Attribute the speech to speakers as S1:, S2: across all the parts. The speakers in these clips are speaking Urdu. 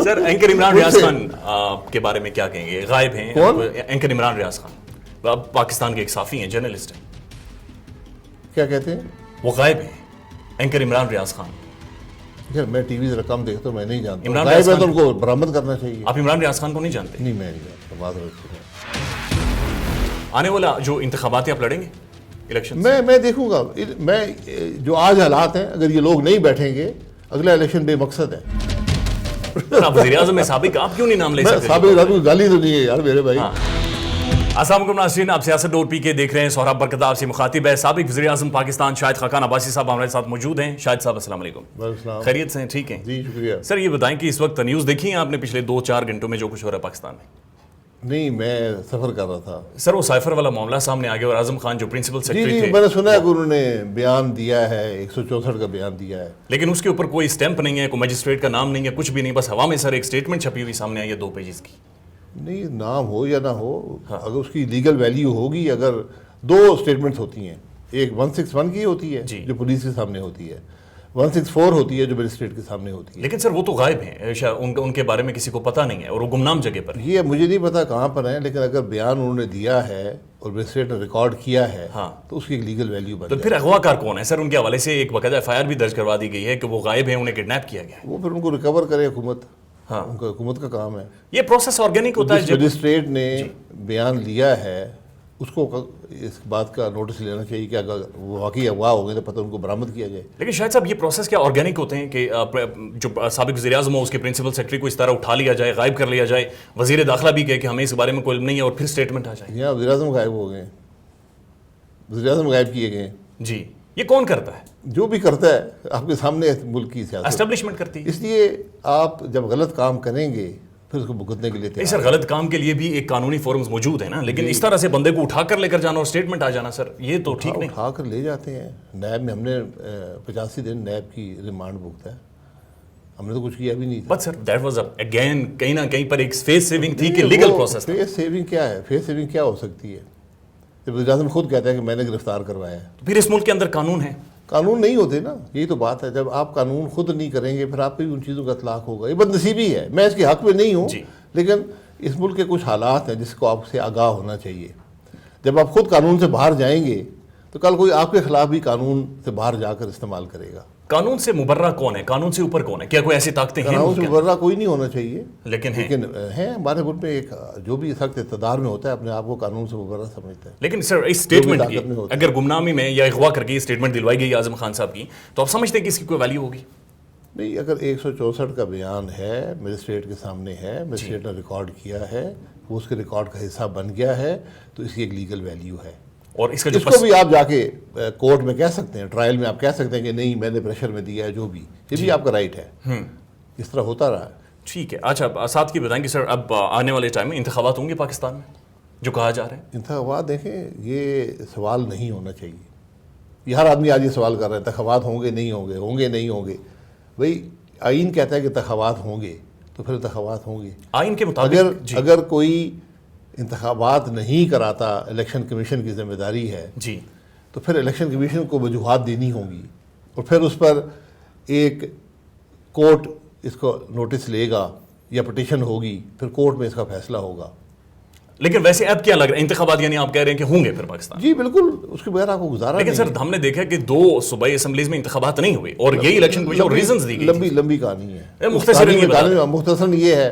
S1: سر اینکر عمران ریاض خان کے بارے میں کیا کہیں گے؟ غائب ہیں اینکر عمران ریاض خان، پاکستان کے ایک صحافی ہیں، جرنلسٹ ہیں،
S2: کیا کہتے ہیں؟
S1: وہ غائب ہیں اینکر عمران ریاض خان.
S2: میں ٹی وی سے رقم دیکھتا ہوں، میں نہیں جانتا.
S1: عمران
S2: غائب
S1: ریاض
S2: ہے
S1: خان
S2: تو ان کو برآمد کرنا چاہیے.
S1: آپ عمران ریاض خان کو نہیں جانتے؟
S2: نہیں، میں نہیں جانتا. معذرت سے.
S1: آنے والا جو انتخابات آپ لڑیں گے الیکشن؟
S2: میں دیکھوں گا. میں جو آج حالات ہیں، اگر یہ لوگ نہیں بیٹھیں گے اگلا الیکشن بے مقصد ہے.
S1: آپ وزیر اعظم میں سابق آپ کیوں نہیں نام لے سکتے؟
S2: سابق آدمی گالی تو نہیں ہے یار میرے بھائی.
S1: السلام علیکم ناظرین، آپ سیاست ڈور پی کے دیکھ رہے ہیں. سہراب برکت آپ سے مخاطب ہے. سابق وزیر اعظم پاکستان شاہد خاقان عباسی صاحب ہمارے ساتھ موجود ہیں. شاہد صاحب السلام علیکم. خیریت سے ہیں؟ ٹھیک ہیں
S2: جی شکریہ.
S1: سر یہ بتائیں کہ اس وقت نیوز دیکھی ہیں آپ نے پچھلے 2-4 گھنٹوں میں جو کچھ ہو رہا ہے پاکستان میں؟
S2: نہیں، میں سفر کر رہا تھا.
S1: سر وہ سائفر والا معاملہ سامنے آ گیا اور اعظم خان جو پرنسپل سیکرٹری تھے،
S2: میں نے سنا ہے کہ انہوں نے بیان دیا ہے، 164 کا بیان دیا ہے،
S1: لیکن اس کے اوپر کوئی اسٹیمپ نہیں ہے، کوئی مجسٹریٹ کا نام نہیں ہے، کچھ بھی نہیں، بس ہوا میں سر ایک اسٹیٹمنٹ چھپی ہوئی سامنے آئی ہے 2 پیجز کی.
S2: نہیں نام ہو یا نہ ہو، اگر اس کی لیگل ویلیو ہوگی. اگر 2 اسٹیٹمنٹس ہوتی ہیں، ایک 161 کی ہوتی ہے جو پولیس کے سامنے ہوتی ہے، 164 ہوتی ہے جو مجسٹریٹ کے سامنے ہوتی ہے.
S1: لیکن سر وہ تو غائب ہیں، ان کے بارے میں کسی کو پتہ نہیں ہے اور وہ گمنام جگہ پر.
S2: یہ مجھے نہیں پتا کہاں پر ہیں، لیکن اگر بیان انہوں نے دیا ہے اور مجسٹریٹ نے ریکارڈ کیا ہے تو اس کی ایک لیگل ویلیو بن.
S1: تو پھر اغوا کار کون ہے سر؟ ان کے حوالے سے ایک باقاعدہ ایف آئی آر بھی درج کروا دی گئی ہے کہ وہ غائب ہیں، انہیں کڈنیپ کیا گیا ہے.
S2: وہ پھر ان کو ریکور کرے حکومت. ان کا حکومت کا کام ہے.
S1: یہ پروسیس آرگینک ہوتا ہے.
S2: جس مجسٹریٹ نے بیان لیا ہے اس کو اس بات کا نوٹس لینا چاہیے کہ اگر وہ واقعی اغوا ہو گئے تو پتہ ان کو برآمد کیا جائے.
S1: لیکن شاید صاحب یہ پروسیس کیا آرگینک ہوتے ہیں کہ جو سابق وزیر اعظم ہو اس کے پرنسپل سیکرٹری کو اس طرح اٹھا لیا جائے، غائب کر لیا جائے، وزیر داخلہ بھی کہے کہ ہمیں اس بارے میں کوئی علم نہیں ہے اور پھر اسٹیٹمنٹ آ جائے؟
S2: یہاں وزیر اعظم غائب ہو گئے، وزیر اعظم غائب کیے گئے.
S1: جی یہ کون کرتا ہے؟
S2: جو بھی کرتا ہے آپ کے سامنے ملک کی سیاست
S1: اسٹیبلشمنٹ کرتی ہے.
S2: اس لیے آپ جب غلط کام کریں گے پھر اس کو بھگتنے کے لیے
S1: نہیں سر، غلط کام کے لیے بھی ایک قانونی فورمز موجود ہیں نا، لیکن اس طرح سے بندے کو اٹھا کر لے کر جانا اور اسٹیٹمنٹ آ جانا سر یہ تو ٹھیک نہیں.
S2: اٹھا کر لے جاتے ہیں. نیب میں ہم نے 85 دن نیب کی ریمانڈ بھگتا ہے، ہم نے تو کچھ کیا بھی نہیں تھا.
S1: But sir that was again کہیں نہ کہیں پر ایک فیس سیونگ تھی کہ لیگل پروسیس.
S2: فیس سیونگ کیا ہے؟ فیس سیونگ کیا ہو سکتی ہے؟ جب وزیر اعظم خود کہتا ہے کہ میں نے گرفتار کروایا ہے
S1: تو پھر اس ملک کے اندر قانون ہے.
S2: قانون نہیں ہوتے نا، یہی تو بات ہے. جب آپ قانون خود نہیں کریں گے پھر آپ پہ بھی ان چیزوں کا اطلاق ہوگا. یہ بد نصیبی ہے، میں اس کے حق میں نہیں ہوں لیکن اس ملک کے کچھ حالات ہیں جس کو آپ سے آگاہ ہونا چاہیے. جب آپ خود قانون سے باہر جائیں گے تو کل کوئی آپ کے خلاف بھی قانون سے باہر جا کر استعمال کرے گا.
S1: قانون سے مبرہ کون ہے؟ قانون سے اوپر کون ہے؟ کیا کوئی ایسی طاقتیں ہیں؟
S2: قانون سے مبرہ کوئی نہیں ہونا چاہیے
S1: لیکن
S2: ہیں ہمارے ملک میں. ایک جو بھی سخت اقتدار میں ہوتا ہے اپنے آپ کو قانون سے مبرہ سمجھتا ہے.
S1: لیکن سر اس اسٹیٹمنٹ کی اگر گمنامی میں یا اغوا کر کے اسٹیٹمنٹ دلوائی گئی اعظم خان صاحب کی تو آپ سمجھتے ہیں کہ اس کی کوئی ویلیو ہوگی؟
S2: نہیں، اگر 164 کا بیان ہے، مجسٹریٹ کے سامنے ہے، مجسٹریٹ نے ریکارڈ کیا ہے، وہ اس کے ریکارڈ کا حصہ بن گیا ہے تو اس کی ایک لیگل ویلیو ہے.
S1: اور اس
S2: کو بھی آپ جا کے کورٹ میں کہہ سکتے ہیں، ٹرائل میں آپ کہہ سکتے ہیں کہ نہیں میں نے پریشر میں دیا ہے، جو بھی یہ بھی آپ کا رائٹ ہے. اس طرح ہوتا رہا.
S1: ٹھیک ہے. اچھا ساتھ کی بتائیں کہ سر اب آنے والے ٹائم میں انتخابات ہوں گے پاکستان میں جو کہا جا رہا ہے؟
S2: انتخابات دیکھیں یہ سوال نہیں ہونا چاہیے. یہ ہر آدمی آج یہ سوال کر رہا ہے انتخابات ہوں گے نہیں ہوں گے، ہوں گے نہیں ہوں گے. بھائی آئین کہتا ہے کہ انتخابات ہوں گے تو پھر انتخابات ہوں گے.
S1: آئین کے مطابق
S2: اگر کوئی انتخابات نہیں کراتا، الیکشن کمیشن کی ذمہ داری ہے تو پھر الیکشن کمیشن کو وجوہات دینی ہوں گی اور پھر اس پر ایک کورٹ اس کو نوٹس لے گا یا پٹیشن ہوگی، پھر کورٹ میں اس کا فیصلہ ہوگا.
S1: لیکن ویسے اب کیا لگ رہا ہے انتخابات یعنی آپ کہہ رہے ہیں کہ ہوں گے پھر پاکستان؟
S2: جی بالکل، اس کے بغیر آپ کو گزارا.
S1: لیکن سر ہم نے دیکھا کہ 2 صوبائی اسمبلیز میں انتخابات نہیں ہوئے اور یہی الیکشن کمیشن اور ریزنز دی گئی.
S2: لمبی کہانی ہے.
S1: مختصراً
S2: یہ ہے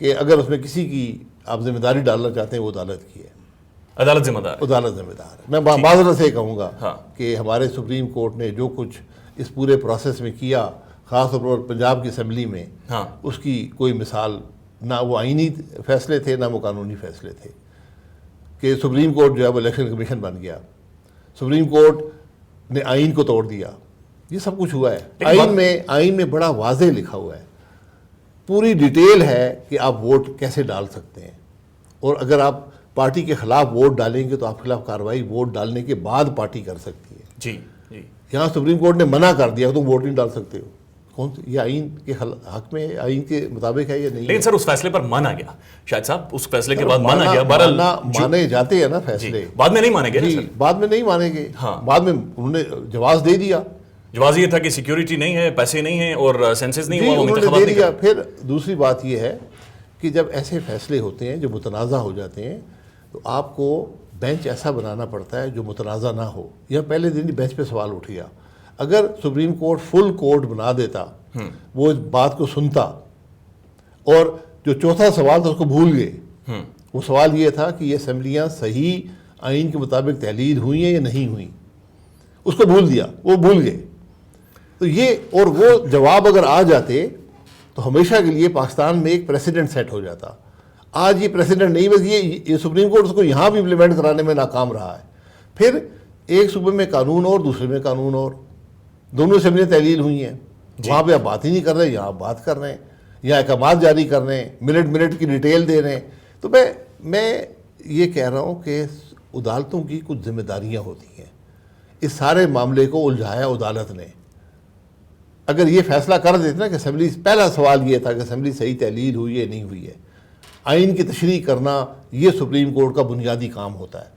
S2: کہ اگر اس میں کسی کی آپ ذمہ داری ڈالنا چاہتے ہیں وہ عدالت کی ہے.
S1: عدالت ذمہ دار
S2: ہے. میں معذرت سے کہوں گا کہ ہمارے سپریم کورٹ نے جو کچھ اس پورے پروسیس میں کیا، خاص طور پر پنجاب کی اسمبلی میں، اس کی کوئی مثال نہ وہ آئینی فیصلے تھے نہ وہ قانونی فیصلے تھے. کہ سپریم کورٹ جو ہے وہ الیکشن کمیشن بن گیا، سپریم کورٹ نے آئین کو توڑ دیا، یہ سب کچھ ہوا ہے. آئین میں بڑا واضح لکھا ہوا ہے، پوری ڈیٹیل ہے کہ آپ ووٹ کیسے ڈال سکتے ہیں، اور اگر آپ پارٹی کے خلاف ووٹ ڈالیں گے تو آپ کے خلاف کارروائی ووٹ ڈالنے کے بعد پارٹی کر سکتی ہے.
S1: جی
S2: یہاں سپریم کورٹ نے منع کر دیا کہ تم ووٹ نہیں ڈال سکتے ہو. کون یہ آئین کے حق میں ہے، آئین کے مطابق ہے یا نہیں؟
S1: لیکن سر اس فیصلے پر مانا گیا شاہد صاحب، اس فیصلے کے بعد مانا گیا.
S2: مانے جاتے ہیں نا فیصلے،
S1: بعد میں نہیں مانے گے.
S2: بعد میں نہیں مانیں گے. بعد میں انہوں نے جواز دے دیا
S1: جواز یہ تھا کہ سیکیورٹی نہیں ہے، پیسے نہیں ہیں اور سینسس نہیں ہوا،
S2: انہوں نے دے دیا. پھر دوسری بات یہ ہے کہ جب ایسے فیصلے ہوتے ہیں جو متنازع ہو جاتے ہیں تو آپ کو بینچ ایسا بنانا پڑتا ہے جو متنازع نہ ہو. یا پہلے دن بینچ پہ سوال اٹھ گیا. اگر سپریم کورٹ فل کورٹ بنا دیتا، وہ اس بات کو سنتا، اور جو چوتھا سوال تھا اس کو بھول گئے. وہ سوال یہ تھا کہ یہ اسمبلیاں صحیح آئین کے مطابق تحلیل ہوئی ہیں یا نہیں ہوئیں، اس کو بھول دیا، وہ بھول گئے. تو یہ اور وہ جواب اگر آ جاتے تو ہمیشہ کے لیے پاکستان میں ایک پریسیڈنٹ سیٹ ہو جاتا. آج یہ پریسیڈنٹ نہیں، بس یہ سپریم کورٹ اس کو یہاں بھی امپلیمنٹ کرانے میں ناکام رہا ہے. پھر ایک صوبے میں قانون اور دوسرے میں قانون اور، دونوں اسمبلیاں تحلیل ہوئی ہیں. وہاں پہ آپ بات ہی نہیں کر رہے، یہاں آپ بات کر رہے ہیں، یہاں احکامات جاری کر رہے ہیں، منٹ کی ڈیٹیل دے رہے ہیں. تو میں یہ کہہ رہا ہوں کہ عدالتوں کی کچھ ذمہ داریاں ہوتی ہیں. اس سارے معاملے کو الجھایا عدالت نے. اگر یہ فیصلہ کر دیتے نا کہ اسمبلی، پہلا سوال یہ تھا کہ اسمبلی صحیح تحلیل ہوئی ہے نہیں ہوئی ہے، آئین کی تشریح کرنا یہ سپریم کورٹ کا بنیادی کام ہوتا ہے.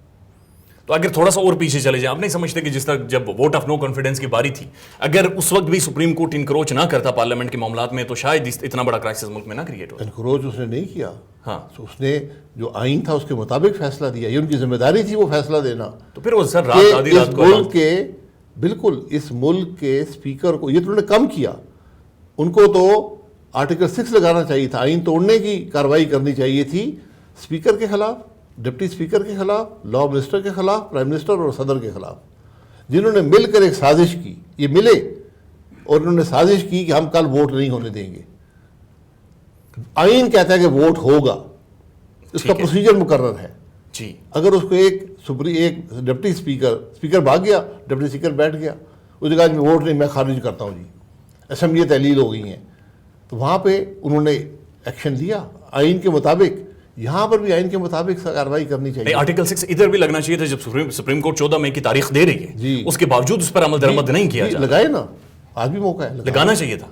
S1: تو اگر تھوڑا سا اور پیچھے چلے جائیں، آپ نہیں سمجھتے کہ جس طرح جب ووٹ آف نو کانفیڈنس کی باری تھی، اگر اس وقت بھی سپریم کورٹ انکروچ نہ کرتا پارلیمنٹ کے معاملات میں تو شاید اتنا بڑا کرائسس ملک میں نہ کریٹ ہو.
S2: انکروچ اس نے نہیں کیا.
S1: ہاں،
S2: اس نے جو آئین تھا اس کے مطابق فیصلہ دیا. یہ ان کی ذمہ داری تھی وہ فیصلہ دینا.
S1: تو پھر وہ سر رات آدھی رات کو
S2: ملک کے، بالکل اس ملک کے اسپیکر کو یہ تو انہوں نے کم کیا. ان کو تو آرٹیکل 6 لگانا چاہیے تھا، آئین توڑنے کی کارروائی کرنی چاہیے تھی اسپیکر کے خلاف، ڈپٹی اسپیکر کے خلاف، لا منسٹر کے خلاف، پرائم منسٹر اور صدر کے خلاف، جنہوں نے مل کر ایک سازش کی. یہ ملے اور انہوں نے سازش کی کہ ہم کل ووٹ نہیں ہونے دیں گے. آئین کہتا ہے کہ ووٹ ہوگا، اس کا پروسیجر مقرر ہے.
S1: جی،
S2: اگر اس کو ایک ڈپٹی اسپیکر بھاگ گیا، ڈپٹی اسپیکر بیٹھ گیا، اس نے کہا کہ ووٹ نہیں، میں خارج کرتا ہوں جی، اسمبلیاں تحلیل ہو گئی ہیں، تو وہاں پہ انہوں نے ایکشن لیا آئین کے مطابق. یہاں پر بھی آئین کے مطابق کارروائی کرنی چاہیے.
S1: آرٹیکل 6 ادھر بھی لگنا چاہیے تھا. جب سپریم کورٹ 14 مئی کی تاریخ دے رہی ہے، اس کے باوجود اس پر عمل درآمد نہیں کیا جا رہا.
S2: لگائے نا، آج بھی موقع ہے،
S1: لگانا چاہیے تھا.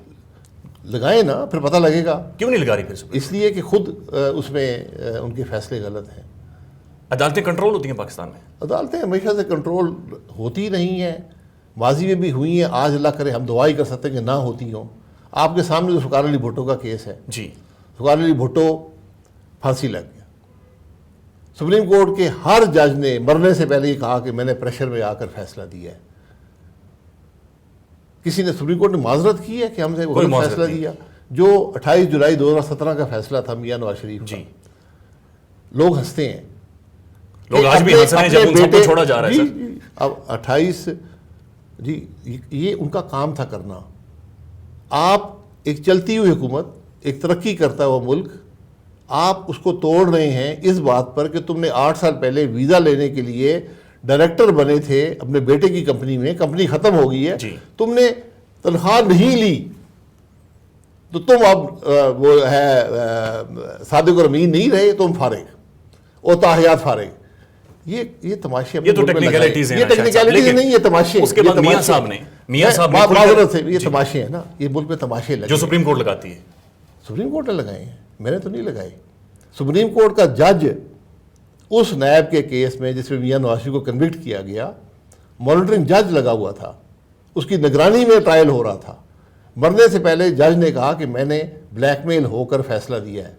S2: لگائے نا، پھر پتہ لگے گا.
S1: کیوں نہیں لگا رہی پھر؟
S2: اس لیے کہ خود اس میں ان کے فیصلے غلط ہیں.
S1: عدالتیں کنٹرول ہوتی ہیں پاکستان میں؟
S2: عدالتیں ہمیشہ سے کنٹرول ہوتی نہیں ہیں، ماضی میں بھی ہوئی ہیں. آج اللہ کرے ہم دعا ہی کر سکتے ہیں کہ نہ ہوتی ہوں. آپ کے سامنے جو سکار علی بھٹو کا کیس ہے،
S1: جی،
S2: سکار علی بھٹو پھانسی لگ گیا. سپریم کورٹ کے ہر جج نے مرنے سے پہلے یہ کہا کہ میں نے پریشر میں آ کر فیصلہ دیا ہے. کسی نے سپریم کورٹ نے معذرت کی ہے کہ ہم سے غلط فیصلہ دیا؟ جو 28 جولائی 2017 کا فیصلہ تھا میاں نواز شریف کا، لوگ ہنستے ہیں،
S1: لوگ آج بھی ہنس رہے ہیں جب ان سب کو چھوڑا جا رہا ہے.
S2: اب 28 جی، یہ ان کا کام تھا کرنا. آپ ایک چلتی ہوئی حکومت، ایک ترقی کرتا ہوا ملک، آپ اس کو توڑ رہے ہیں اس بات پر کہ تم نے 8 سال پہلے ویزا لینے کے لیے ڈائریکٹر بنے تھے اپنے بیٹے کی کمپنی میں، کمپنی ختم ہو گئی ہے، تم نے تنخواہ نہیں لی تو تم اب وہ ہے صادق اور امین نہیں رہے، تم فارغ اور تاحیات فارغ. یہ تماشے،
S1: یہ تو ٹیکنیکلٹیز ہیں،
S2: یہ ٹیکنیکلٹیز نہیں، یہ تماشے.
S1: اس کے بعد میاں صاحب نے
S2: معذرت سے یہ تماشے ہیں نا، یہ ملک میں تماشے لگے
S1: جو سپریم کورٹ لگاتی ہے.
S2: سپریم کورٹ نے لگائے ہیں، میں نے تو نہیں لگائے. سپریم کورٹ کا جج اس نیب کے کیس میں جس میں میاں نواز شریف کو کنوکٹ کیا گیا، مانیٹرنگ جج لگا ہوا تھا، اس کی نگرانی میں ٹرائل ہو رہا تھا. مرنے سے پہلے جج نے کہا کہ میں نے بلیک میل ہو کر فیصلہ دیا ہے.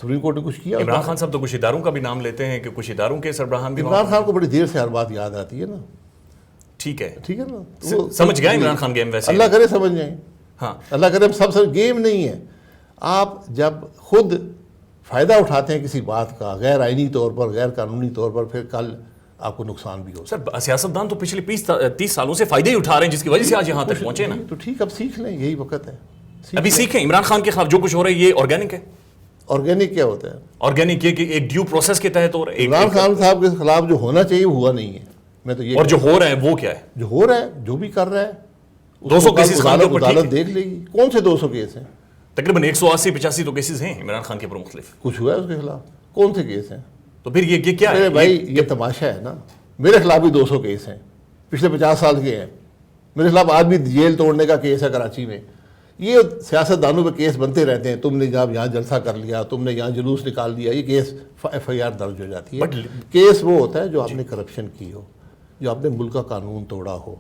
S2: سپریم کورٹ نے کچھ کیا.
S1: عمران خان صاحب تو کچھ اداروں کا بھی نام لیتے ہیں کہ کچھ اداروں کے سربراہان بھی.
S2: عمران خان کو بڑی دیر سے ہر بات یاد آتی ہے نا.
S1: ٹھیک ہے
S2: نا،
S1: سمجھ گیا عمران خان گیم. ویسے
S2: اللہ کرے سمجھ جائیں.
S1: ہاں،
S2: اللہ کرے ہم سب گیم نہیں ہے. آپ جب خود فائدہ اٹھاتے ہیں کسی بات کا غیر آئینی طور پر، غیر قانونی طور پر، پھر کل آپ کو نقصان بھی ہو.
S1: سر سیاستدان تو پچھلے 30 سالوں سے فائدے ہی اٹھا رہے ہیں جس کی وجہ سے آج یہاں تک پہنچے نا.
S2: تو ٹھیک، اب سیکھ لیں، یہی وقت ہے.
S1: ابھی سیکھیں. عمران خان کے خلاف جو کچھ ہو رہا ہے یہ آرگینک ہے.
S2: آرگینک کیا ہوتا ہے؟
S1: آرگینک یہ کہ ایک ڈیو پروسیس کے تحت ہو رہا ہے.
S2: عمران خان صاحب کے خلاف جو ہونا چاہیے وہ ہوا نہیں ہے. میں تو یہ،
S1: اور جو ہو رہا ہے وہ کیا ہے؟
S2: جو ہو رہا ہے، جو بھی کر رہا ہے
S1: 200 کیسز
S2: عدالت دیکھ لے گی. کون سے 200 کیس ہیں؟
S1: تقریباً 180-85 تو کیسز ہیں عمران خان کے پر مختلف.
S2: کچھ ہوا ہے اس کے خلاف؟ کون سے کیس ہیں؟
S1: تو پھر یہ کیا ہے
S2: بھائی؟ یہ تماشا ہے نا. میرے خلاف بھی 200 کیس ہیں، پچھلے 50 سال کے ہیں. میرے خلاف آج بھی جیل توڑنے کا کیس ہے کراچی میں. یہ سیاست دانوں پہ کیس بنتے رہتے ہیں. تم نے جب یہاں جلسہ کر لیا، تم نے یہاں جلوس نکال دیا، یہ کیس FIR درج ہو جاتی ہے. کیس وہ ہوتا ہے جو آپ نے کرپشن کی ہو، جو آپ نے ملک کا قانون توڑا ہو،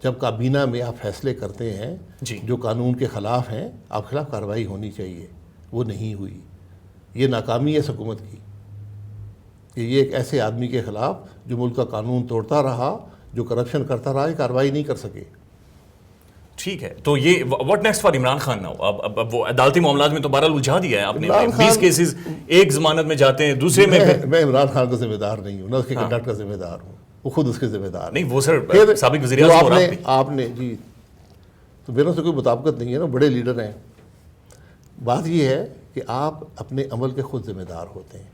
S2: جب کابینہ میں آپ فیصلے کرتے ہیں
S1: جی
S2: جو قانون کے خلاف ہیں، آپ خلاف کارروائی ہونی چاہیے، وہ نہیں ہوئی. یہ ناکامی ہے اس حکومت کی کہ یہ ایک ایسے آدمی کے خلاف جو ملک کا قانون توڑتا رہا، جو کرپشن کرتا رہا، یہ کارروائی نہیں کر سکے.
S1: ٹھیک ہے، تو یہ what next for Imran Khan now? اب وہ عدالتی معاملات میں تو بہرحال الجھا دیا ہے آپ نے. 20 کیسز ایک ضمانت میں جاتے ہیں، دوسرے میں
S2: میں عمران خان کا ذمہ دار نہیں ہوں، نہ اس کے کنڈکٹ کا ذمہ دار ہوں، وہ خود اس کے ذمہ دار
S1: نہیں. وہ سر سابق وزیر اعظم
S2: آپ نے جی، تو میرے سے کوئی مطابقت نہیں ہے نا، بڑے لیڈر ہیں. بات یہ ہے کہ آپ اپنے عمل کے خود ذمہ دار ہوتے ہیں.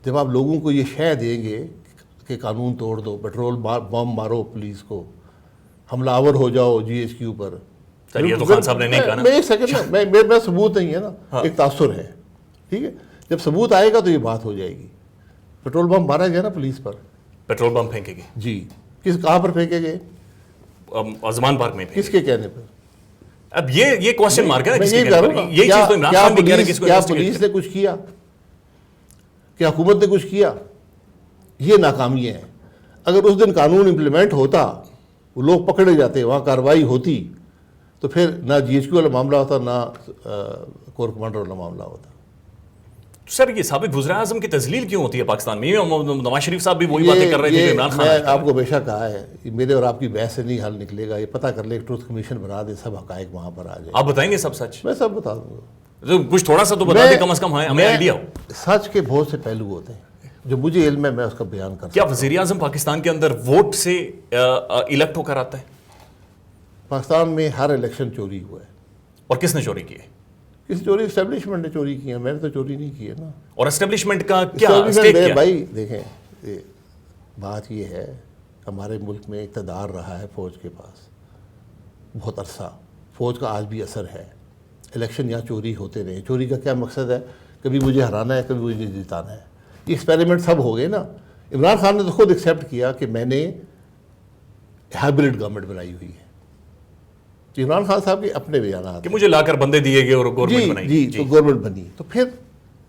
S2: جب آپ لوگوں کو یہ شے دیں گے کہ قانون توڑ دو، پیٹرول بم مارو پولیس کو، حملہ آور ہو جاؤ جی ایچ کیو پر.
S1: سر یہ تو خان صاحب نے نہیں کہا نا.
S2: میں ایک سیکنڈ میں ثبوت نہیں ہے نا، ایک تاثر ہے. ٹھیک ہے، جب ثبوت آئے گا تو یہ بات ہو جائے گی. پیٹرول بم مارا گیا نا پولیس پر،
S1: پیٹرول بم پھینکے گئے
S2: جی، کہاں پر پھینکے گئے؟
S1: عثمان پارک میں.
S2: کس کے کہنے پر؟
S1: اب یہ کوسچن مارک ہے.
S2: یہ چیز تو عمران خان بھی کہہ رہے ہیں. کیا پولیس نے کچھ کیا؟ کیا حکومت نے کچھ کیا؟ یہ ناکامیاں ہیں. اگر اس دن قانون امپلیمنٹ ہوتا، وہ لوگ پکڑے جاتے، وہاں کارروائی ہوتی، تو پھر نہ جی ایچ کیو والا معاملہ ہوتا، نہ کور کمانڈر والا معاملہ ہوتا.
S1: سر یہ سابق وزراء اعظم کی تذلیل کیوں ہوتی ہے پاکستان میں؟ نواز شریف صاحب بھی وہی باتیں کر رہے تھے عمران خان.
S2: میں آپ کو ہمیشہ کہا ہے، میرے اور آپ کی بحث سے نہیں حل نکلے گا. یہ پتہ کر لے، ٹروتھ کمیشن بنا دے، سب حقائق وہاں پر آ جائے.
S1: آپ بتائیں گے سب سچ؟
S2: میں سب بتا دوں گا.
S1: کچھ تھوڑا سا تو بتا دیں کم از کم، ہمیں آئیڈیا ہو.
S2: سچ کے بہت سے پہلو ہوتے ہیں جو مجھے علم ہے، میں اس کا بیان کرتا ہوں.
S1: کیا وزیر اعظم پاکستان کے اندر ووٹ سے الیکٹ ہو کر آتا ہے؟
S2: پاکستان میں ہر الیکشن چوری ہوا ہے.
S1: اور کس نے چوری کی ہے؟
S2: کسی چوری اسٹیبلشمنٹ نے چوری کی ہے، میں نے تو چوری نہیں کی ہے نا.
S1: اور اسٹیبلشمنٹ کا کیا اسٹیک کیا؟
S2: بھائی دیکھیں، بات یہ ہے، ہمارے ملک میں اقتدار رہا ہے فوج کے پاس بہت عرصہ. فوج کا آج بھی اثر ہے. الیکشن یہاں چوری ہوتے رہے. چوری کا کیا مقصد ہے؟ کبھی مجھے ہرانا ہے، کبھی مجھے جتانا ہے. یہ ایکسپیریمنٹ سب ہو گئے نا. عمران خان نے تو خود ایکسیپٹ کیا کہ میں نے ہائبرڈ گورنمنٹ بنائی ہوئی ہے. عمران خان صاحب کے اپنے بیانات
S1: کہ مجھے لا کر بندے دیے گئے اور گورنمنٹ بنائی.
S2: جی تو گورنمنٹ بنی، تو پھر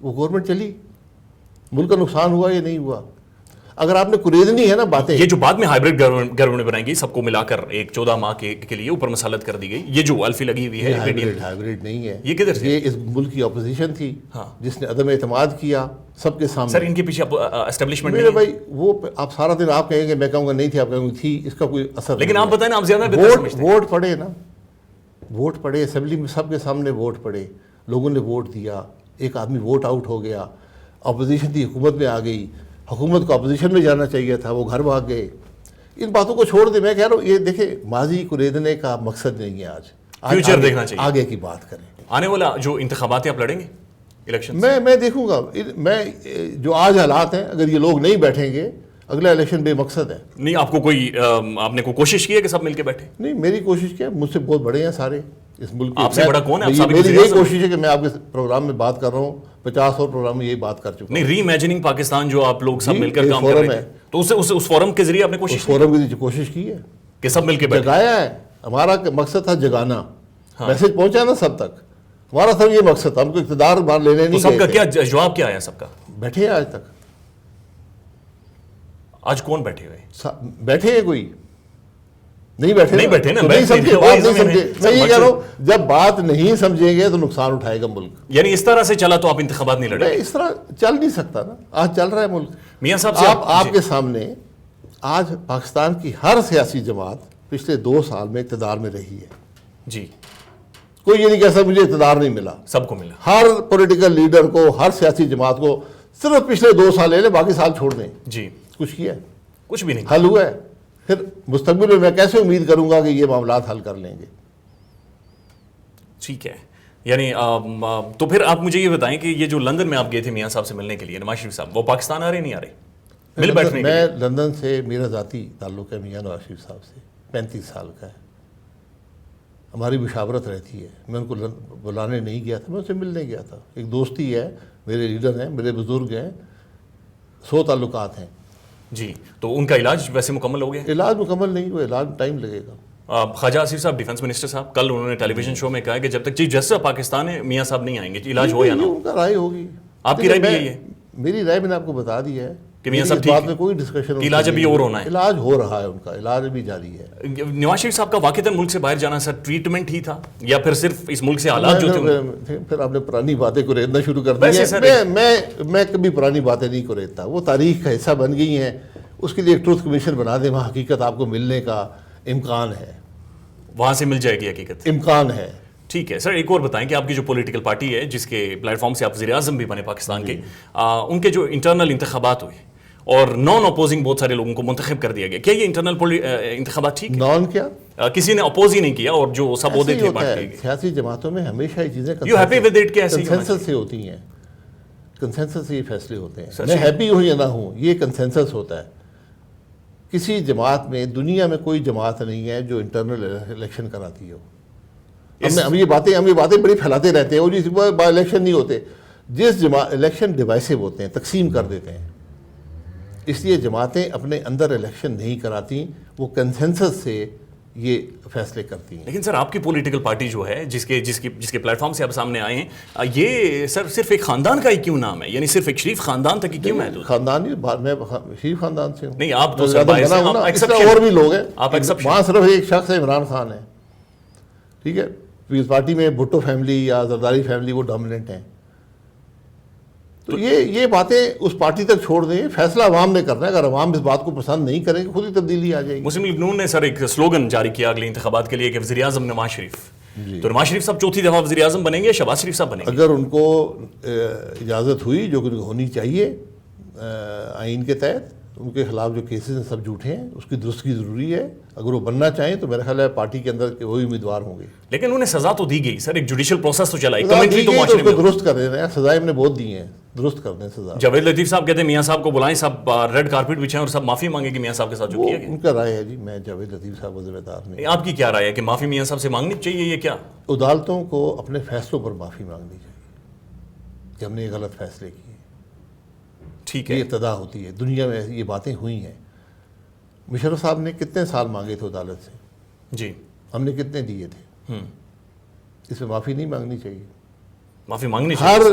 S2: وہ گورنمنٹ چلی. ملک کا نقصان ہوا یا نہیں ہوا؟ اگر آپ نے قریدنی ہے نا باتیں،
S1: یہ جو بعد میں ہائبرڈ گورنمنٹ بنائی گئی، سب کو ملا کر ایک 14 ماہ کے لیے اوپر مسلط کر دی گئی، یہ جو الفی لگی ہوئی ہے،
S2: ہائبرڈ نہیں ہے.
S1: یہ کدھر سے؟
S2: یہ اس ملک کی اپوزیشن تھی جس نے عدم اعتماد کیا سب کے سامنے.
S1: سر ان کے پیچھے اسٹیبلشمنٹ
S2: میرے بھائی، وہ آپ سارا دن آپ کہیں گے، میں کہوں گا نہیں تھی، آپ کہیں گے تھی. اس کا کوئی اثر
S1: لیکن آپ بتائیں نا، آپ زیادہ بہتر سمجھتے ہیں.
S2: ووٹ پڑے نا، ووٹ پڑے اسمبلی میں، سب کے سامنے ووٹ پڑے، لوگوں نے ووٹ دیا. ایک آدمی ووٹ آؤٹ ہو گیا، اپوزیشن تھی، حکومت میں آ گئی. حکومت کو اپوزیشن میں جانا چاہیے تھا، وہ گھر بھاگ گئے. ان باتوں کو چھوڑ دیں. میں کہہ رہا ہوں، یہ دیکھیں، ماضی کوریدنے کا مقصد نہیں ہے. آج
S1: فیوچر دیکھنا چاہیے،
S2: آگے کی بات کریں.
S1: آنے والا جو انتخابات آپ لڑیں گے الیکشن؟
S2: میں دیکھوں گا. میں جو آج حالات ہیں، اگر یہ لوگ نہیں بیٹھیں گے، اگلا الیکشن بے مقصد ہے.
S1: نہیں، آپ نے کوئی کوشش کی ہے کہ سب مل کے بیٹھے؟ ہیں
S2: میری کوشش کیا، مجھ سے بہت بڑے ہیں سارے اس ملک کے.
S1: آپ سے بڑا کون ہے؟
S2: میری یہی کوشش ہے کہ میں آپ کے پروگرام میں بات کر رہا ہوں، 50 اور پروگرام میں یہی بات کر چکا ہوں.
S1: نہیں، ری امیجننگ پاکستان جو آپ لوگ سب مل کر کام کر رہے ہیں، تو اس فورم کے ذریعے آپ نے
S2: کوشش کی ہے
S1: کہ سب مل کے بیٹھے؟
S2: جگایا ہے. ہمارا مقصد تھا جگانا. میسج پہنچا نا سب تک. ہمارا سب یہ مقصد تھا، ہم کو اقتدار بار لینے نہیں.
S1: سب کا کیا جواب کیا آیا؟ سب کا
S2: بیٹھے ہیں آج تک.
S1: آج کون بیٹھے ہوئے؟
S2: بیٹھے ہیں کوئی نہیں بیٹھے
S1: نا.
S2: نہیں سمجھے، بات نہیں سمجھے. میں یہ کہہ رہا ہوں، جب بات نہیں سمجھیں گے تو نقصان اٹھائے گا ملک.
S1: یعنی اس طرح سے چلا تو آپ انتخابات نہیں لڑیں؟
S2: اس طرح چل نہیں سکتا نا. آج چل رہا ہے ملک.
S1: میاں صاحب سے
S2: آپ کے سامنے آج پاکستان کی ہر سیاسی جماعت پچھلے 2 سال میں اقتدار میں رہی ہے.
S1: جی،
S2: کوئی یہ نہیں کہہ سکتا مجھے اقتدار نہیں ملا.
S1: سب کو ملا.
S2: ہر پولیٹیکل لیڈر کو، ہر سیاسی جماعت کو صرف پچھلے 2 سال لے لیں، باقی سال چھوڑ دیں.
S1: جی،
S2: کچھ کیا ہے؟
S1: کچھ بھی نہیں.
S2: حل ہوا ہے؟ پھر مستقبل میں کیسے امید کروں گا کہ یہ معاملات حل کر لیں گے؟
S1: ٹھیک ہے. یعنی تو پھر آپ مجھے یہ بتائیں کہ یہ جو لندن میں آپ گئے تھے میاں صاحب سے ملنے کے لیے، نواز شریف صاحب، وہ پاکستان آ رہے نہیں آ رہے مل بیٹھنے کے لیے؟
S2: میں لندن سے میرا ذاتی تعلق ہے میاں نواز شریف صاحب سے، 35 سال کا ہے. ہماری مشاورت رہتی ہے. میں ان کو بلانے نہیں گیا تھا، میں ان سے ملنے گیا تھا. ایک دوستی ہے، میرے لیڈر ہیں، میرے بزرگ ہیں، 100 تعلقات ہیں.
S1: جی، تو ان کا علاج ویسے مکمل ہو گیا؟
S2: علاج مکمل نہیں ہوا، علاج ٹائم لگے گا.
S1: خواجہ آصف صاحب ڈیفنس منسٹر صاحب، کل انہوں نے ٹیلی ویژن شو میں کہا کہ جب تک چیف جسٹس پاکستان ہے میاں صاحب نہیں آئیں گے. علاج ہو یا نہ ہو؟
S2: ان کا رائے ہوگی.
S1: آپ کی رائے بھی یہی ہے؟
S2: میری رائے میں نے آپ کو بتا دی ہے
S1: کہ میاں
S2: اس
S1: صاحب
S2: بات
S1: ٹھیک
S2: میں کوئی ڈسکشن،
S1: علاج ابھی اور ہونا ہے،
S2: علاج ہو رہا ہے، ان کا علاج ابھی جاری ہے۔
S1: نواز شریف صاحب کا واقعتاً ملک سے باہر جانا سر ٹریٹمنٹ ہی تھا یا پھر صرف اس ملک سے حالات جو تھے؟
S2: پھر آپ نے پرانی باتیں کوریدنا شروع کر دی ہیں۔ میں کبھی پرانی باتیں نہیں کوریدتا، وہ تاریخ کا حصہ بن گئی ہیں، اس کے لیے ایک ٹروتھ کمیشن بنا دیں، وہاں حقیقت آپ کو ملنے کا امکان ہے،
S1: وہاں سے مل جائے گی حقیقت،
S2: امکان ہے۔
S1: ٹھیک ہے سر، ایک اور بتائیں کہ آپ کی جو پولیٹیکل پارٹی ہے جس کے پلیٹ فارم سے آپ وزیر اعظم بھی بنے پاکستان کے، ان کے جو انٹرنل انتخابات ہوئے اور نان اپوزنگ بہت سارے لوگوں کو منتخب کر دیا گیا، کیا یہ انٹرنل انتخابات ٹھیک ہے؟
S2: نان کیا؟
S1: کسی نے اپوز ہی نہیں کیا اور جو سب عہدے تھے بانٹ دیے گئے۔
S2: سیاسی جماعتوں میں ہمیشہ یہ چیزیں
S1: یو ہیپی ود اٹ کہ ایسے ہی
S2: کنسنسس سے ہوتی ہیں، کنسنسس سے یہ فیصلے ہوتے ہیں، میں ہیپی ہوں یا نہ ہوں یہ کنسنسس ہوتا ہے۔ کسی جماعت میں، دنیا میں کوئی جماعت نہیں ہے جو انٹرنل الیکشن کراتی ہو۔ ہم یہ باتیں بڑی پھیلاتے رہتے ہیں، اور جس بائی الیکشن نہیں ہوتے، جس الیکشن ڈیوائسو ہوتے ہیں، تقسیم کر دیتے ہیں، اس لیے جماعتیں اپنے اندر الیکشن نہیں کراتی، وہ کنسنسس سے یہ فیصلے کرتی ہیں۔
S1: لیکن سر آپ کی پولیٹیکل پارٹی جو ہے جس کے پلیٹ فارم سے آپ سامنے آئے ہیں، یہ سر صرف ایک خاندان کا ہی کیوں نام ہے؟ یعنی صرف ایک شریف خاندان تک ہی کیوں ہے؟
S2: خاندان ہی، میں شریف خاندان سے ہوں۔
S1: نہیں آپ تو
S2: اور بھی لوگ ہیں، وہاں صرف ایک شخص ہے، عمران خان ہے، ٹھیک ہے؟ پیپلز پارٹی میں بھٹو فیملی یا زرداری فیملی وہ ڈومیننٹ ہیں، تو یہ باتیں اس پارٹی تک چھوڑ دیں، فیصلہ عوام نے کرنا ہے۔ اگر عوام اس بات کو پسند نہیں کریں گے، خود ہی تبدیلی آ جائے گی۔
S1: مسلم لیگ نون نے سر ایک سلوگن جاری کیا اگلے انتخابات کے لیے کہ وزیر اعظم نواز شریف، تو نواز شریف صاحب چوتھی دفعہ وزیر اعظم بنیں گے یا شہباز شریف صاحب بنیں گے؟
S2: اگر ان کو اجازت ہوئی، جو کہ ہونی چاہیے آئین کے تحت، ان کے خلاف جو کیسز ہیں سب جھوٹے ہیں، اس کی درستگی ضروری ہے۔ اگر وہ بننا چاہیں تو میرا خیال ہے پارٹی کے اندر کہ وہی امیدوار ہوں گے۔
S1: لیکن انہیں سزا تو دی گئی سر، ایک جوڈیشل پروسیس تو چلا ہے، کمنٹری تو معاشرے
S2: اس کو
S1: میں
S2: درست کر دیں، سزائیں ہم نے بہت دی ہیں، درست کر دیں سزا۔
S1: جاوید لطیف صاحب کہتے ہیں میاں صاحب کو بلائیں، سب ریڈ کارپیٹ بچھائیں اور سب معافی مانگیں کہ میاں صاحب کے ساتھ جو کیا گیا۔
S2: ان کا رائے ہے جی، میں جاوید لطیف صاحب کو ذمہ دار نہیں۔
S1: آپ کی کیا رائے ہے کہ معافی میاں صاحب سے مانگنی چاہیے یا کیا؟
S2: عدالتوں کو اپنے فیصلوں پر معافی مانگنی چاہیے کہ ہم نے یہ غلط فیصلے کیے،
S1: ٹھیک ہے،
S2: یہ ابتدا ہوتی ہے، دنیا میں یہ باتیں ہوئی ہیں۔ مشرف صاحب نے کتنے سال مانگے تھے عدالت سے،
S1: جی
S2: ہم نے کتنے دیے تھے؟ اس میں معافی نہیں مانگنی چاہیے؟
S1: معافی مانگنی چاہیے۔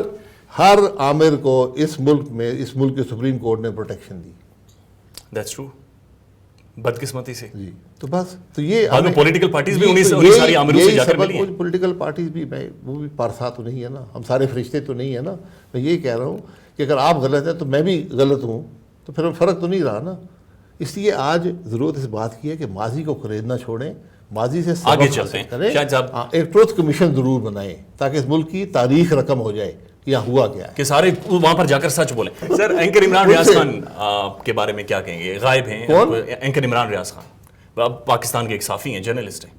S2: ہر عامر کو اس ملک میں، اس ملک کے سپریم کورٹ نے پروٹیکشن دی۔
S1: دیٹس ٹرو، بدقسمتی سے
S2: جی، تو بس تو یہ
S1: پولیٹیکل پارٹیز بھی انہیں ساری عامروں سے جا کر ملی ہیں۔
S2: پولیٹیکل پارٹیز بھی، وہ بھی پارسا تو نہیں ہے نا، ہم سارے فرشتے تو نہیں ہے نا۔ میں یہ کہہ رہا ہوں کہ اگر آپ غلط ہیں تو میں بھی غلط ہوں، تو پھر فرق تو نہیں رہا نا۔ اس لیے آج ضرورت اس بات کی ہے کہ ماضی کو خریدنا چھوڑیں، ماضی سے
S1: آگے
S2: سبق
S1: چلتے
S2: حاصل
S1: ہیں۔
S2: کریں، ایک ٹروتھ کمیشن ضرور بنائیں تاکہ اس ملک کی تاریخ رقم ہو جائے یا ہوا کیا ہے،
S1: کہ سارے وہاں پر جا کر سچ بولیں۔ سر اینکر عمران ریاض خان کے بارے میں کیا کہیں گے؟ غائب ہیں اینکر عمران ریاض خان، پاکستان کے ایک صحافی ہیں، جرنلسٹ ہیں،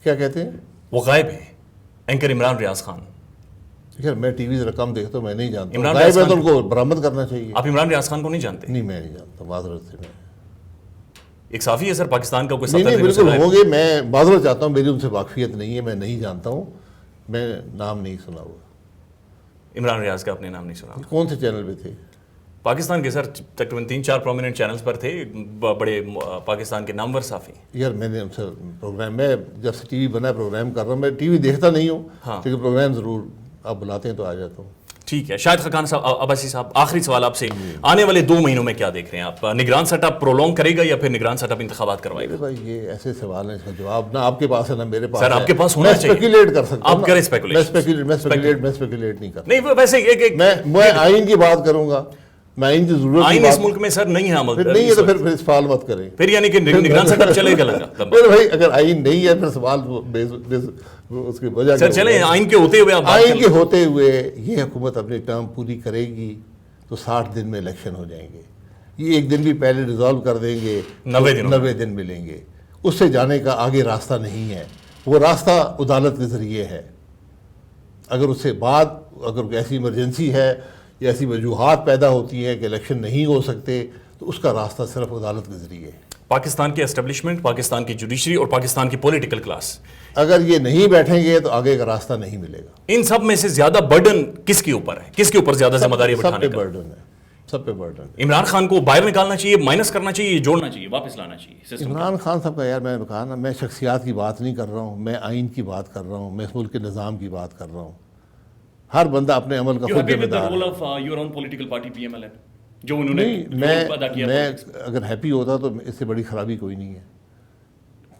S2: کیا کہتے ہیں؟
S1: وہ غائب ہیں، اینکر عمران ریاض خان۔
S2: خیر میں ٹی وی سے رقم دیکھتا ہوں، میں نہیں جانتا،
S1: عمران
S2: غائب
S1: ریاض
S2: ہے تو
S1: خان
S2: ان کو برآمد کرنا چاہیے۔
S1: آپ عمران ریاض خان کو نہیں جانتے؟
S2: نہیں، میں نہیں جانتا، معذرت سے۔ میں
S1: ایک صحافی ہے سر پاکستان کا، کوئی
S2: نہیں
S1: 70 دنوں سے
S2: بالکل
S1: غائب
S2: ہوں گے، میں معذرت چاہتا ہوں، میری ان سے واقفیت نہیں ہے، میں نہیں جانتا ہوں، میں نام نہیں سنا ہوا۔
S1: عمران ریاض کا اپنے نام نہیں سنا؟
S2: کون سے چینل پہ تھے؟
S1: پاکستان کے سر تقریباً 3-4 پرومیننٹ چینلز پر تھے، بڑے پاکستان کے نامور صحافی۔
S2: یار میں نے ان سے پروگرام، میں جب سے ٹی وی بنا پروگرام کر رہا ہوں، میں ٹی وی دیکھتا نہیں ہوں، لیکن پروگرام ضرور آپ بلاتے ہیں تو آ جاتا ہوں۔
S1: ٹھیک ہے، شاہد خاقان صاحب، عباسی صاحب، آخری سوال آپ سے، آنے والے 2 مہینوں میں کیا دیکھ رہے ہیں آپ؟ نگران سیٹ اپ پرولونگ کرے گا یا پھر نگران سیٹ اپ انتخابات کروائے گا؟
S2: بھائی یہ ایسے سوال ہیں، اس کا جواب نہ آپ کے پاس ہے نہ میرے پاس
S1: سر
S2: ہے۔
S1: آپ کے پاس ہونا چاہیے،
S2: میں اسپیکولیٹ کر سکتا ہوں،
S1: آپ کریں اسپیکولیشن۔
S2: میں اسپیکولیٹ نہیں کرتا۔
S1: نہیں ویسے
S2: میں آئین کی بات کروں گا، میں آئین کی ضرورت
S1: آئین اس ملک میں سر نہیں ہے عمل،
S2: نہیں ہے تو پھر سوال مت کریں،
S1: پھر یعنی کہ نگران سیٹ اپ چلے گا لگا۔
S2: بھائی اگر آئین نہیں ہے پھر سوال اس کی وجہ
S1: سر چلیں آئین کے ہوتے ہوئے،
S2: آئین کے ہوتے ہوئے یہ حکومت اپنی ٹرم پوری کرے گی تو 60 دن میں الیکشن ہو جائیں گے۔ یہ ایک دن بھی پہلے ریزالو کر دیں گے، 90 دن ملیں گے، اس سے جانے کا آگے راستہ نہیں ہے۔ وہ راستہ عدالت کے ذریعے ہے۔ اگر اس سے بعد اگر ایسی ایمرجنسی ہے یا ایسی وجوہات پیدا ہوتی ہیں کہ الیکشن نہیں ہو سکتے تو اس کا راستہ صرف عدالت کے ذریعے ہے۔
S1: پاکستان کے اسٹیبلشمنٹ، پاکستان کی جوڈیشری اور پاکستان کی پولیٹیکل کلاس
S2: اگر یہ نہیں بیٹھیں گے تو آگے کا راستہ نہیں ملے گا۔
S1: ان سب میں سے زیادہ برڈن کس کے اوپر ہے؟ کس کے اوپر زیادہ ذمہ داری
S2: سب
S1: اٹھانے
S2: پہ
S1: کا؟
S2: برڈن ہے، سب پہ برڈن ہے۔
S1: عمران خان کو باہر نکالنا چاہیے، مائنس کرنا چاہیے، جوڑنا چاہیے، واپس لانا چاہیے؟
S2: عمران خان صاحب کا یار میں نے کہا نا، میں شخصیات کی بات نہیں کر رہا ہوں، میں آئین کی بات کر رہا ہوں، میں اس ملک کے نظام کی بات کر رہا ہوں۔ ہر بندہ اپنے عمل کا خود ذمہ دار ہے۔
S1: جو انہوں نے
S2: نہیں میں اگر ہیپی ہوتا تو اس سے بڑی خرابی کوئی نہیں ہے.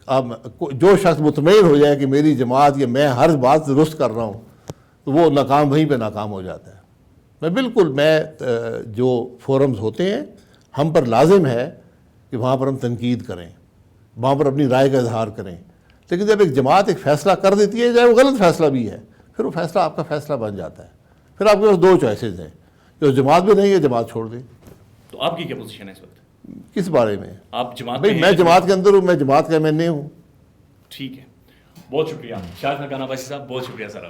S2: اب جو شخص مطمئن ہو جائے کہ میری جماعت یا میں ہر بات درست کر رہا ہوں تو وہ ناکام وہیں پہ ناکام ہو جاتا ہے. میں جو فورمز ہوتے ہیں ہم پر لازم ہے کہ وہاں پر ہم تنقید کریں, وہاں پر اپنی رائے کا اظہار کریں, لیکن جب ایک جماعت ایک فیصلہ کر دیتی ہے, چاہے وہ غلط فیصلہ بھی ہے, پھر وہ فیصلہ آپ کا فیصلہ بن جاتا ہے. پھر آپ کے پاس دو چوائسیز ہیں, جو جماعت بھی نہیں ہے جماعت چھوڑ دیں.
S1: تو آپ کی کیا پوزیشن ہے اس وقت
S2: کس بارے میں؟
S1: آپ جماعت
S2: میں جماعت کے اندر ہوں, میں جماعت کا ایم این اے ہوں.
S1: ٹھیک ہے, بہت شکریہ شاہد فرقان عباسی صاحب, بہت شکریہ سر.